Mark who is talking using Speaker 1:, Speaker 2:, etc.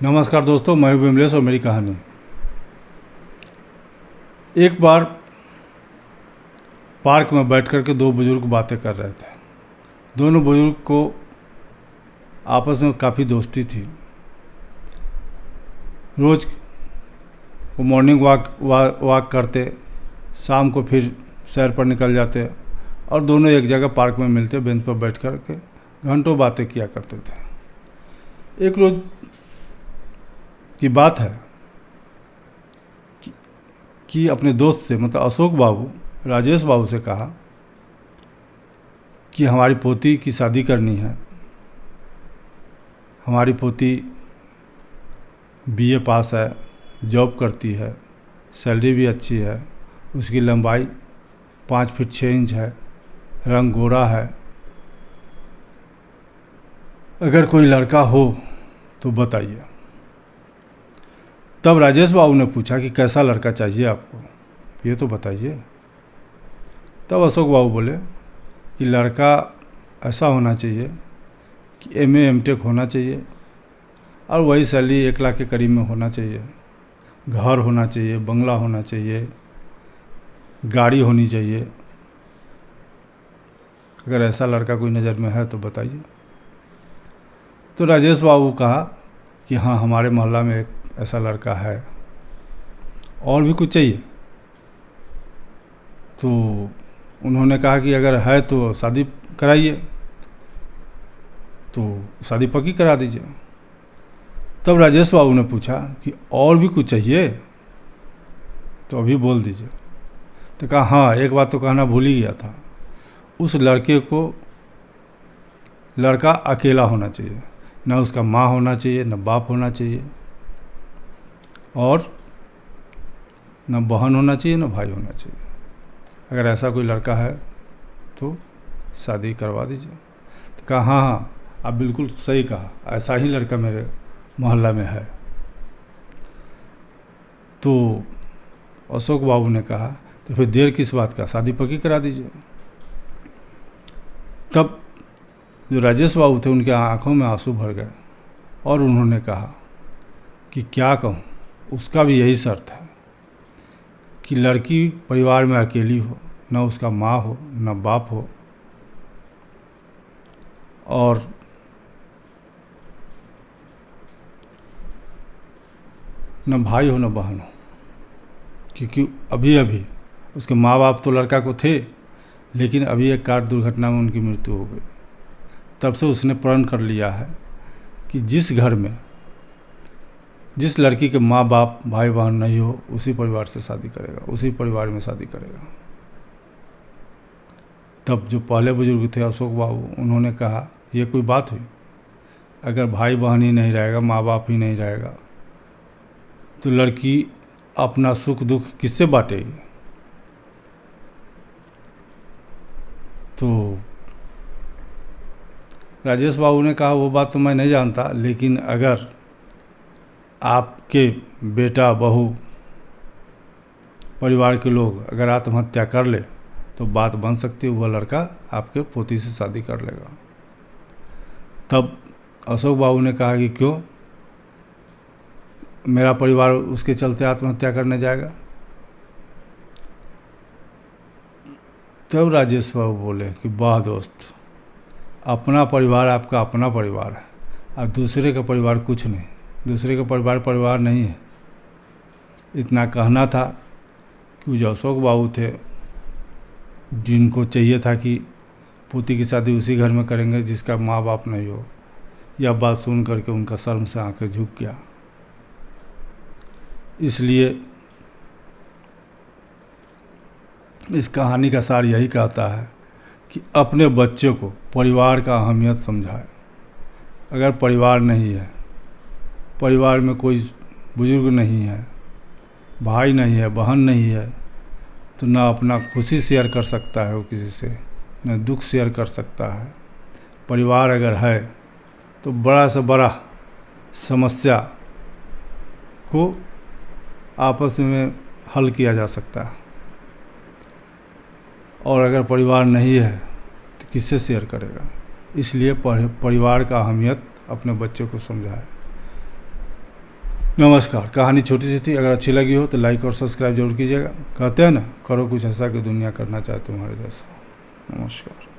Speaker 1: नमस्कार दोस्तों, मैं हूं विमलेश और मेरी कहानी। एक बार पार्क में बैठ कर के दो बुजुर्ग बातें कर रहे थे। दोनों बुजुर्ग को आपस में काफ़ी दोस्ती थी। रोज़ वो मॉर्निंग वॉक करते, शाम को फिर सैर पर निकल जाते और दोनों एक जगह पार्क में मिलते, बेंच पर बैठ कर के घंटों बातें किया करते थे। एक रोज़ की बात है कि अपने दोस्त से, मतलब अशोक बाबू राजेश बाबू से कहा कि हमारी पोती की शादी करनी है। हमारी पोती बीए पास है, जॉब करती है, सैलरी भी अच्छी है, उसकी लंबाई 5 फीट 6 इंच है, रंग गोरा है। अगर कोई लड़का हो तो बताइए। तब राजेश बाबू ने पूछा कि कैसा लड़का चाहिए आपको, ये तो बताइए। तब अशोक बाबू बोले कि लड़का ऐसा होना चाहिए कि एमए एमटेक होना चाहिए और वही सैलरी 1 लाख के करीब में होना चाहिए, घर होना चाहिए, बंगला होना चाहिए, गाड़ी होनी चाहिए। अगर ऐसा लड़का कोई नज़र में है तो बताइए। तो राजेश बाबू कहा कि हाँ, हमारे मोहल्ला में एक ऐसा लड़का है। और भी कुछ चाहिए? तो उन्होंने कहा कि अगर है तो शादी कराइए, तो शादी पक्की करा दीजिए। तब राजेश बाबू ने पूछा कि और भी कुछ चाहिए तो अभी बोल दीजिए। तो कहा हाँ, एक बात तो कहना भूल ही गया था, उस लड़के को लड़का अकेला होना चाहिए, न उसका माँ होना चाहिए, न बाप होना चाहिए, और न बहन होना चाहिए, न भाई होना चाहिए। अगर ऐसा कोई लड़का है तो शादी करवा दीजिए। तो कहा हाँ हाँ, आप बिल्कुल सही कहा, ऐसा ही लड़का मेरे मोहल्ला में है। तो अशोक बाबू ने कहा तो फिर देर किस बात का, शादी पक्की करा दीजिए। तब जो राजेश बाबू थे उनके आंखों में आंसू भर गए और उन्होंने कहा कि क्या कहूँ, उसका भी यही शर्त है कि लड़की परिवार में अकेली हो, न उसका माँ हो, न बाप हो, और न भाई हो, न बहन हो। क्योंकि अभी अभी उसके माँ बाप तो लड़का को थे, लेकिन अभी एक कार दुर्घटना में उनकी मृत्यु हो गई। तब से उसने प्रण कर लिया है कि जिस घर में जिस लड़की के माँ बाप भाई बहन नहीं हो, उसी परिवार से शादी करेगा, उसी परिवार में शादी करेगा। तब जो पहले बुजुर्ग थे अशोक बाबू, उन्होंने कहा ये कोई बात हुई? अगर भाई बहन ही नहीं रहेगा, माँ बाप ही नहीं रहेगा, तो लड़की अपना सुख दुख किससे बांटेगी? तो राजेश बाबू ने कहा वो बात तो मैं नहीं जानता, लेकिन अगर आपके बेटा बहू परिवार के लोग अगर आत्महत्या कर ले तो बात बन सकती है, वह लड़का आपके पोती से शादी कर लेगा। तब अशोक बाबू ने कहा कि क्यों, मेरा परिवार उसके चलते आत्महत्या करने जाएगा? तब राजेश बाबू बोले कि वाह दोस्त, अपना परिवार आपका अपना परिवार है और दूसरे का परिवार कुछ नहीं, दूसरे का परिवार परिवार नहीं है। इतना कहना था कि जो अशोक बाबू थे, जिनको चाहिए था कि पोती की शादी उसी घर में करेंगे जिसका माँ बाप नहीं हो, यह बात सुन करके उनका शर्म से आंखें झुक गया। इसलिए इस कहानी का सार यही कहता है कि अपने बच्चे को परिवार का अहमियत समझाए। अगर परिवार नहीं है, परिवार में कोई बुजुर्ग नहीं है, भाई नहीं है, बहन नहीं है, तो ना अपना खुशी शेयर कर सकता है वो किसी से, न दुख शेयर कर सकता है। परिवार अगर है तो बड़ा से बड़ा समस्या को आपस में हल किया जा सकता है, और अगर परिवार नहीं है तो किससे शेयर करेगा? इसलिए परिवार का अहमियत अपने बच्चे को समझाए। नमस्कार। कहानी छोटी सी थी, अगर अच्छी लगी हो तो लाइक और सब्सक्राइब जरूर कीजिएगा। कहते हैं ना, करो कुछ ऐसा कि दुनिया करना चाहे तुम्हारे जैसा। नमस्कार।